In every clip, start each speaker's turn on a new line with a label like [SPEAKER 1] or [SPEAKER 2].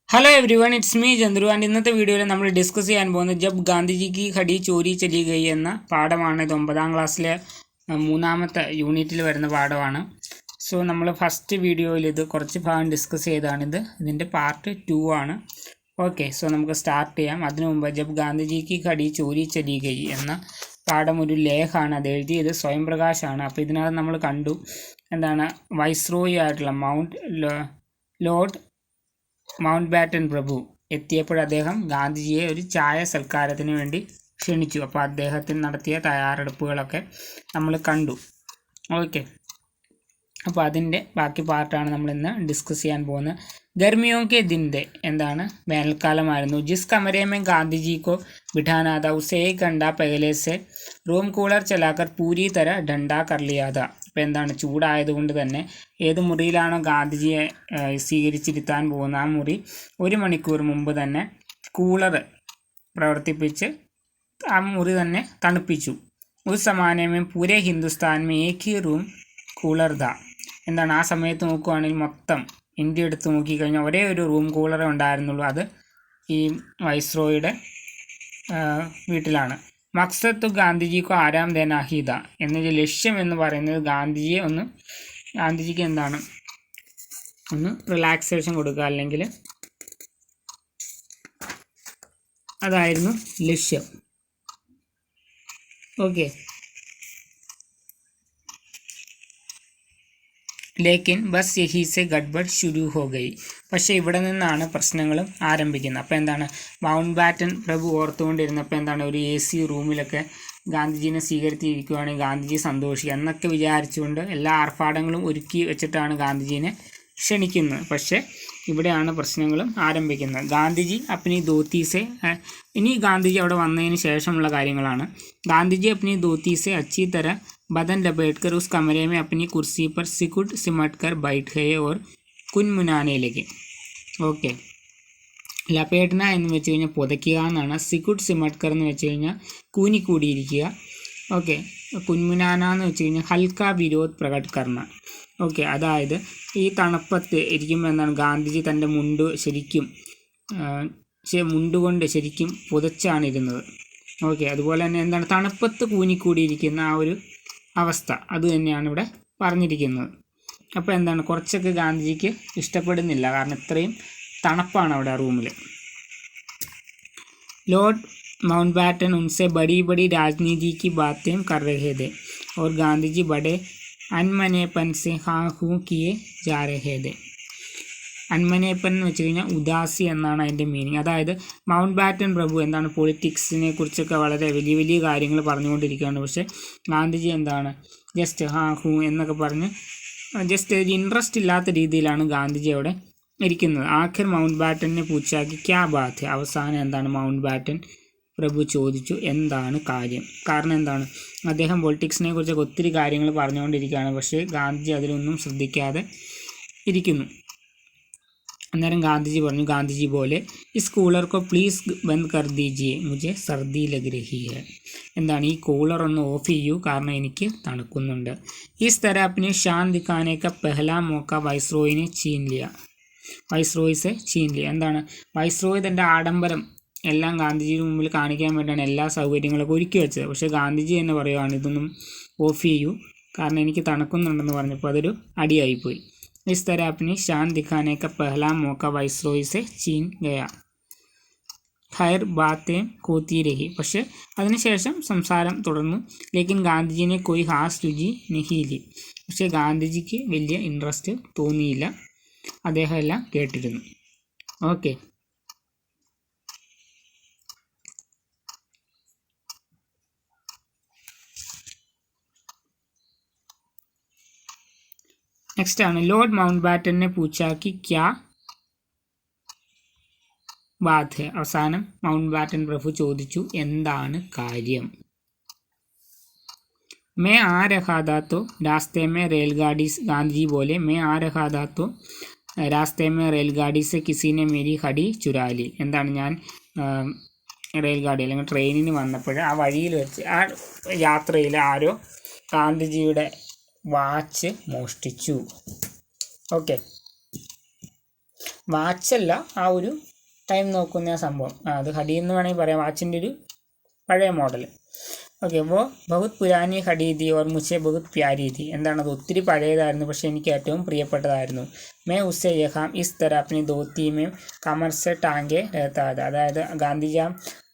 [SPEAKER 1] Hello everyone, it's me Chandru and ഇന്നത്തെ വീഡിയോയിൽ നമ്മൾ ഡിസ്കസ് ചെയ്യാൻ പോകുന്നത് ജബ് ഗാന്ധിജിക്ക് ഖടി ചോരി ചലി ഗയി എന്ന പാഠമാണ്. ഇത് 9ാം ക്ലാസ്സിലെ മൂന്നാമത്തെ യൂണിറ്റിൽ വരുന്ന പാഠമാണ്. സോ നമ്മൾ ഫസ്റ്റ് വീഡിയോയിൽ ഇത് കുറച്ച് ഭാഗം ഡിസ്കസ് ചെയ്താണിത്. ഇതിൻ്റെ പാർട്ട് 2 ആണ്. ഓക്കെ, സോ നമുക്ക് സ്റ്റാർട്ട് ചെയ്യാം. അതിനു മുമ്പ് ജബ് ഗാന്ധിജിക്ക് ഖടി ചോരി ചലി ഗയി എന്ന പാഠം ഒരു ലേഖാണ്. അത് എഴുതിയത് സ്വയം പ്രകാശാണ്. അപ്പോൾ ഇതിനകത്ത് നമ്മൾ കണ്ടു എന്താണ് വൈസ്രോയി ആയിട്ടുള്ള ലോർഡ് മൗണ്ട് ബാറ്റൻ പ്രഭു എത്തിയപ്പോൾ അദ്ദേഹം ഗാന്ധിജിയെ ഒരു ചായ സൽക്കാരത്തിന് വേണ്ടി ക്ഷണിച്ചു. അപ്പോൾ അദ്ദേഹത്തിന് നടത്തിയ തയ്യാറെടുപ്പുകളൊക്കെ നമ്മൾ കണ്ടു. ഓക്കെ, അപ്പോൾ അതിൻ്റെ ബാക്കി പാർട്ടാണ് നമ്മൾ ഇന്ന് ഡിസ്കസ് ചെയ്യാൻ പോകുന്നത്. ഗർമിയോക്കെ ദിൻ്റെ എന്താണ് വേനൽക്കാലമായിരുന്നു. ജിസ് കമരേമേ ഗാന്ധിജിക്കോ ബിഠാനാ था उसे 1 घंटा पहले से रूम कूलर चलाकर पूरी तरह ठंडा कर लिया था. അപ്പോൾ എന്താണ് ചൂടായതുകൊണ്ട് തന്നെ ഏത് മുറിയിലാണോ ഗാന്ധിജിയെ സ്വീകരിച്ചിരുത്താൻ പോകുന്ന ആ മുറി 1 മണിക്കൂർ മുമ്പ് തന്നെ കൂളർ പ്രവർത്തിപ്പിച്ച് ആ മുറി തന്നെ തണുപ്പിച്ചു. ഒരു സമാനമേ പൂരെ Hindustan may Ek he room cooler था. എന്താണ് ആ സമയത്ത് നോക്കുകയാണെങ്കിൽ മൊത്തം ഇന്ത്യ എടുത്ത് നോക്കിക്കഴിഞ്ഞാൽ ഒരേ ഒരു റൂം കൂളറേ ഉണ്ടായിരുന്നുള്ളൂ. അത് ഈ വൈസ്രോയുടെ വീട്ടിലാണ്. മക്സദ് ഗാന്ധിജിക്ക് ആരാം ദേനാഹിദ എന്നതിൻ്റെ ലക്ഷ്യം എന്ന് പറയുന്നത് ഗാന്ധിജിക്ക് എന്താണ് ഒന്ന് റിലാക്സേഷൻ കൊടുക്കുക, അല്ലെങ്കിൽ അതായിരുന്നു ലക്ഷ്യം. ഓക്കെ, ലേക്കിൻ ബസ് യഹി സെ ഗഡ്ബഡ് ശുരു ഹോ ഗയി. പക്ഷേ ഇവിടെ നിന്നാണ് പ്രശ്നങ്ങളും ആരംഭിക്കുന്നത്. അപ്പോൾ എന്താണ് മൗണ്ട് ബാറ്റൻ പ്രഭു ഓർത്തുകൊണ്ടിരുന്നപ്പോൾ എന്താണ് ഒരു AC റൂമിലൊക്കെ ഗാന്ധിജീനെ സ്വീകരിച്ചിരിക്കുകയാണെങ്കിൽ ഗാന്ധിജി സന്തോഷിക്കുക എന്നൊക്കെ വിചാരിച്ചുകൊണ്ട് എല്ലാ ആർഭാടങ്ങളും ഒരുക്കി വെച്ചിട്ടാണ് ഗാന്ധിജീനെ ക്ഷണിക്കുന്നത്. പക്ഷേ ഇവിടെയാണ് പ്രശ്നങ്ങളും ആരംഭിക്കുന്നത്. ഗാന്ധിജി അപ്നി ധോത്തീസെ ഇനി ഗാന്ധിജി അവിടെ വന്നതിന് ശേഷമുള്ള കാര്യങ്ങളാണ്. ഗാന്ധിജി അപ്നി ധോത്തീസെ അച്ചി തര बदन लपेटकर उस कमरे में अपनी कुर्सी पर सिमट कर बैठ गए और कुनमुनाने लगे. ഓക്കെ, ലപേട്ടന എന്ന് വെച്ച് കഴിഞ്ഞാൽ പുതയ്ക്കുക എന്നാണ്. സിമട്കർ എന്ന് വെച്ച് കഴിഞ്ഞാൽ കൂനിക്കൂടിയിരിക്കുക. ഓക്കെ, കുൻമുനാന എന്ന് വെച്ച് കഴിഞ്ഞാൽ ഹൽക്ക വിരോധ് പ്രകട് കർണ. ഓക്കെ, അതായത് ഈ തണുപ്പത്ത് ഇരിക്കുമ്പോൾ എന്താണ് ഗാന്ധിജി തൻ്റെ മുണ്ടുകൊണ്ട് ശരിക്കും പുതച്ചാണ് ഇരുന്നത്. ഓക്കെ, അതുപോലെ തന്നെ എന്താണ് തണുപ്പത്ത് കൂനിക്കൂടിയിരിക്കുന്ന ആ ഒരു അവസ്ഥ അത് തന്നെയാണ് ഇവിടെ പറഞ്ഞിരിക്കുന്നത്. അപ്പോൾ എന്താണ് കുറച്ചൊക്കെ ഗാന്ധിജിക്ക് ഇഷ്ടപ്പെടുന്നില്ല, കാരണം ഇത്രയും തണുപ്പാണ് അവിടെ ആ റൂമിൽ. ലോർഡ് മൗണ്ട് ബാറ്റൻ ഉൻസെ ബड़ी बड़ी राजनीति की बातें कर रहे थे और गांधीजी बड़े अनमनेपन से हाँ हूँ किए जा रहे थे. അന്മനേപ്പൻ എന്ന് വെച്ച് കഴിഞ്ഞാൽ ഉദാസി എന്നാണ് അതിൻ്റെ മീനിങ്. അതായത് മൗണ്ട് ബാറ്റൻ പ്രഭു എന്താണ് പൊളിറ്റിക്സിനെ കുറിച്ചൊക്കെ വളരെ വലിയ വലിയ കാര്യങ്ങൾ പറഞ്ഞുകൊണ്ടിരിക്കുകയാണ്. പക്ഷേ ഗാന്ധിജി എന്താണ് ജസ്റ്റ് ഹാ ഹൂ എന്നൊക്കെ പറഞ്ഞ് ജസ്റ്റ് ഒരു ഇൻട്രസ്റ്റ് ഇല്ലാത്ത രീതിയിലാണ് ഗാന്ധിജി അവിടെ ഇരിക്കുന്നത്. ആഖിർ മൗണ്ട് ബാറ്റനെ പൂച്ചാക്കി ക്യാ ബാത്ത്. അവസാനം എന്താണ് മൗണ്ട് ബാറ്റൻ പ്രഭു ചോദിച്ചു എന്താണ് കാര്യം. കാരണം എന്താണ് അദ്ദേഹം പൊളിറ്റിക്സിനെ കുറിച്ചൊക്കെ ഒത്തിരി കാര്യങ്ങൾ പറഞ്ഞുകൊണ്ടിരിക്കുകയാണ്. പക്ഷേ ഗാന്ധിജി അതിലൊന്നും ശ്രദ്ധിക്കാതെ ഇരിക്കുന്നു. അന്നേരം ഗാന്ധിജി പറഞ്ഞു, ഗാന്ധിജി പോലെ is cooler co please bandh കർ ദീജിയെ മുझे സർദി ലഗ് രഹി ഹൈ. എന്താണ് ഈ കൂളർ ഒന്ന് ഓഫ് ചെയ്യൂ, കാരണം എനിക്ക് തണുക്കുന്നുണ്ട്. ഇസ് തര അപ്നി ഷാൻ ദിഖാനെ കാ പെഹ്ലാ മോക്ക വൈസ്രോയിനെ ചീൻ ലിയ. എന്താണ് വൈസ്രോയി തൻ്റെ ആഡംബരം എല്ലാം ഗാന്ധിജിയുടെ മുമ്പിൽ കാണിക്കാൻ വേണ്ടിയാണ് എല്ലാ സൗകര്യങ്ങളൊക്കെ ഒരുക്കി വെച്ചത്. പക്ഷേ ഗാന്ധിജി തന്നെ പറയുകയാണ് ഇതൊന്നും ഓഫ് ചെയ്യൂ, കാരണം എനിക്ക് തണുക്കുന്നുണ്ടെന്ന് പറഞ്ഞപ്പോൾ അതൊരു അടിയായിപ്പോയി. इस तरह अपनी शान दिखाने का पहला मौका वाइसरॉय से छीन गया. खैर बातें होती रही. പക്ഷേ അതിനുശേഷം സംസാരം തുടർന്നു. ലേക്കിൻ ഗാന്ധിജിനെ कोई खास रुचि नहीं ली. പക്ഷേ ഗാന്ധിജിക്ക് വലിയ ഇൻട്രസ്റ്റ് തോന്നിയില്ല, അദ്ദേഹം എല്ലാം കേട്ടിരുന്നു. ഓക്കെ, നെക്സ്റ്റ് ആണ് ലോർഡ് മൗണ്ട് ബാറ്റനെ പൂച്ചാക്കി ക്യാ ബാത് ഹെ. അവസാനം മൗണ്ട് ബാറ്റൻ പ്രഭു ചോദിച്ചു എന്താണ് കാര്യം. मैं आ रहा था तो रास्ते में रेलगाड़ी, गांधी बोले मैं आ रहा था तो रास्ते में रेलगाड़ी से किसी ने मेरी घड़ी चुरा ली. എന്താണ് ഞാൻ റെയിൽഗാഡി അല്ലെങ്കിൽ ട്രെയിനിന് വന്നപ്പോൾ ആ വഴിയിൽ വെച്ച് ആ യാത്രയിൽ ആരോ ഗാന്ധിജിയുടെ വാച്ച് മോഷ്ടിച്ചു. ഓക്കെ, വാച്ചല്ല, ആ ഒരു ടൈം നോക്കുന്ന സംഭവം. അത് ഘടി എന്ന് വേണമെങ്കിൽ പറയാം, വാച്ചിൻ്റെ ഒരു പഴയ മോഡൽ. ഓക്കെ, അപ്പോൾ ബഹുത് പുരാനി ഘടി थी और मुझे बहुत प्यारी थी. എന്താണത്? ഒത്തിരി പഴയതായിരുന്നു, പക്ഷേ എനിക്ക് ഏറ്റവും പ്രിയപ്പെട്ടതായിരുന്നു. मैं उससे यहाँ इस तरह अपनी धोती में कमर से टांगे रहता था. അതായത് ഗാന്ധിജി ആ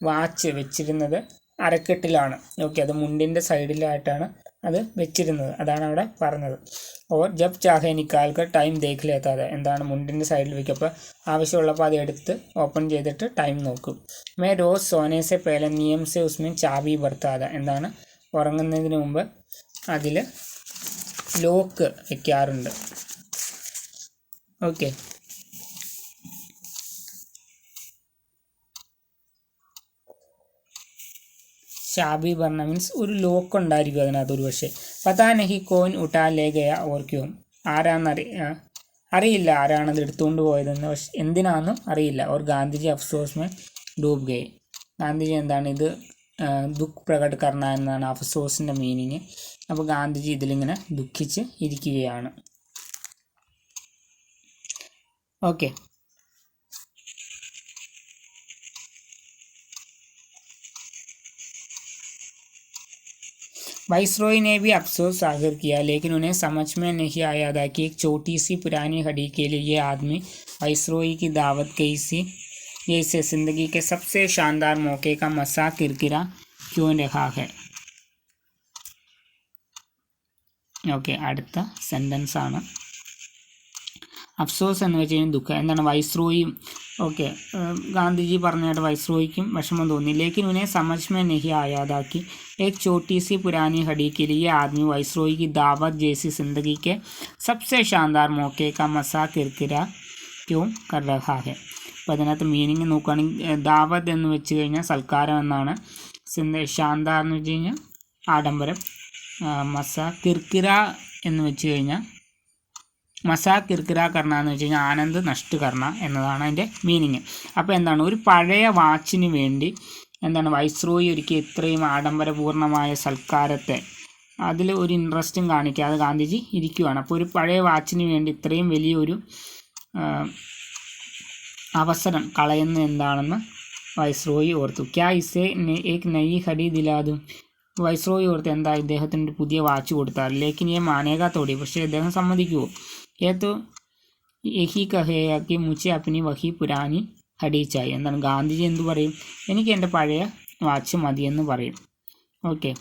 [SPEAKER 1] വാച്ച് വെച്ചിരുന്നത് അരക്കെട്ടിലാണ്. ഓക്കെ, അത് മുണ്ടിൻ്റെ സൈഡിലായിട്ടാണ് അത് വെച്ചിരുന്നത്, അതാണ് അവിടെ പറഞ്ഞത്. ഓർ ജബ് ചാഹെ നിക്കാൽക്കർ ടൈം ദേഖ് ലേത്താ था. എന്താണ്? മുണ്ടിൻ്റെ സൈഡിൽ വയ്ക്കും, അപ്പോൾ ആവശ്യമുള്ളപ്പോൾ അത് എടുത്ത് ഓപ്പൺ ചെയ്തിട്ട് ടൈം നോക്കും. മേ റോസ് സോനെ സെ പേല നിയം സെ ഉസ്മേ ചാബി ബർത്താ था. എന്താണ്? ഉറങ്ങുന്നതിന് മുമ്പ് അതിൽ ലോക്ക് വയ്ക്കാറുണ്ട്. ഓക്കെ, ചാബി പറഞ്ഞ മീൻസ് ഒരു ലോക്ക് ഉണ്ടായിരിക്കും അതിനകത്ത് ഒരു പക്ഷേ. പതാ നഹി കോൻ ഉട്ടാ ലേ ഗയ ഓർ ക്യോം. അറിയില്ല ആരാണത് എടുത്തുകൊണ്ട് പോയതെന്ന്, പക്ഷെ എന്തിനാണെന്നും അറിയില്ല. Or Gandhiji അഫ്സോസ് may ഡൂബ് ഗയെ. ഗാന്ധിജി എന്താണ് ഇത് ദുഃഖ് പ്രകട് കർണ എന്നാണ് അഫ്സോസിൻ്റെ മീനിങ്. അപ്പോൾ ഗാന്ധിജി ഇതിലിങ്ങനെ ദുഃഖിച്ച് ഇരിക്കുകയാണ്. ഓക്കെ, वाइसरॉय ने भी अफसोस जाहिर किया, लेकिन उन्हें समझ में नहीं आया था कि एक छोटी सी पुरानी घड़ी के लिए ये आदमी वाइसरॉय की दावत कैसी जैसे ज़िंदगी के सबसे शानदार मौके का मजाक किरकिरा क्यों रहा है. ഓക്കെ, അടുത്ത സെൻറ്റൻസ് ആണ്. അഫ്സോസ് എന്ന് വെച്ച് കഴിഞ്ഞാൽ ദുഃഖം. എന്താണ്? വൈസ്രോയും ഓക്കെ, ഗാന്ധിജി പറഞ്ഞായിട്ട് വൈസ്രോയ്ക്കും വിഷമം തോന്നി. ലേക്കിൻ ഉന്നെ സമജ് മേ നഹി ആയാതാക്കി एक छोटी सी पुरानी घड़ी के लिए आदमी वाइसरॉय की दावत जैसी ज़िंदगी के सबसे शानदार मौके का मजाक किरकिरा क्यों कर रहा है. അപ്പോൾ അതിനകത്ത് മീനിങ് നോക്കുകയാണെങ്കിൽ ദാവത്ത് എന്ന് വെച്ച് കഴിഞ്ഞാൽ സൽക്കാരം എന്നാണ്. ഷാന്താർ എന്ന് വെച്ച് കഴിഞ്ഞാൽ ആഡംബരം. കിർക്കിര എന്ന് വെച്ച് കഴിഞ്ഞാൽ കിർക്കിര കർണ എന്ന് വെച്ച് കഴിഞ്ഞാൽ ആനന്ദ് നഷ്ട കർണ എന്നതാണ് അതിൻ്റെ മീനിങ്. അപ്പോൾ എന്താണ്? ഒരു പഴയ വാച്ചിന് വേണ്ടി എന്താണ് വൈസ്രോയി ഒരുക്കി ഇത്രയും ആഡംബരപൂർണമായ സൽക്കാരത്തെ അതിൽ ഒരു ഇൻട്രസ്റ്റും കാണിക്കാതെ ഗാന്ധിജി ഇരിക്കുകയാണ്. അപ്പോൾ ഒരു പഴയ വാച്ചിന് വേണ്ടി ഇത്രയും വലിയൊരു അവസരം കളയുന്ന എന്താണെന്ന് വൈസ്രോയി ഓർത്തു. ക്യാ ഇസേ ഏക് നയി ഘടി ദിലാദും. വൈസ്രോയി ഓർത്ത് എന്താ ഇദ്ദേഹത്തിന് ഒരു പുതിയ വാച്ച് കൊടുത്താൽ, ലേക്കിൻ ഈ മാനേക തോടി. പക്ഷേ അദ്ദേഹം സമ്മതിക്കുമോ? ഏതോ യഹി കഹേയാക്കി മുച്ചെ അപ്പനി വഹി പുരാനി ഘടിച്ചായി. എന്താണ്? ഗാന്ധിജി എന്തു പറയും? എനിക്ക് എൻ്റെ പഴയ വാച്ച് മതിയെന്ന് പറയും. ഓക്കെ,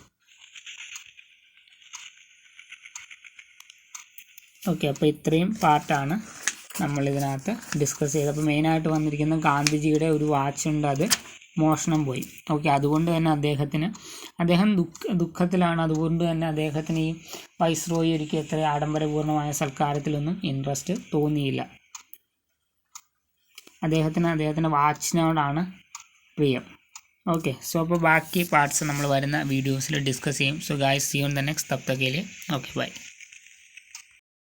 [SPEAKER 1] അപ്പോൾ ഇത്രയും പാർട്ടാണ് നമ്മളിതിനകത്ത് ഡിസ്കസ് ചെയ്തത്. അപ്പോൾ മെയിനായിട്ട് വന്നിരിക്കുന്ന ഗാന്ധിജിയുടെ ഒരു വാച്ചുണ്ട്, അത് മോഷണം പോയി. ഓക്കെ, അതുകൊണ്ട് തന്നെ അദ്ദേഹം ദുഃഖത്തിലാണ്. അതുകൊണ്ട് തന്നെ അദ്ദേഹത്തിന് ഈ വൈസ്രോയി ഒരുക്കി എത്ര ആഡംബരപൂർണമായ സൽക്കാരത്തിലൊന്നും ഇൻട്രസ്റ്റ് തോന്നിയില്ല. അദ്ദേഹത്തിൻ്റെ വാച്ചിനോടാണ് പ്രിയം. ഓക്കെ, സോ അപ്പോൾ ബാക്കി പാർട്സ് നമ്മൾ വരുന്ന വീഡിയോസിൽ ഡിസ്കസ് ചെയ്യും. So guys, see you in the next. തബ് തക് के लिए ओके बाय.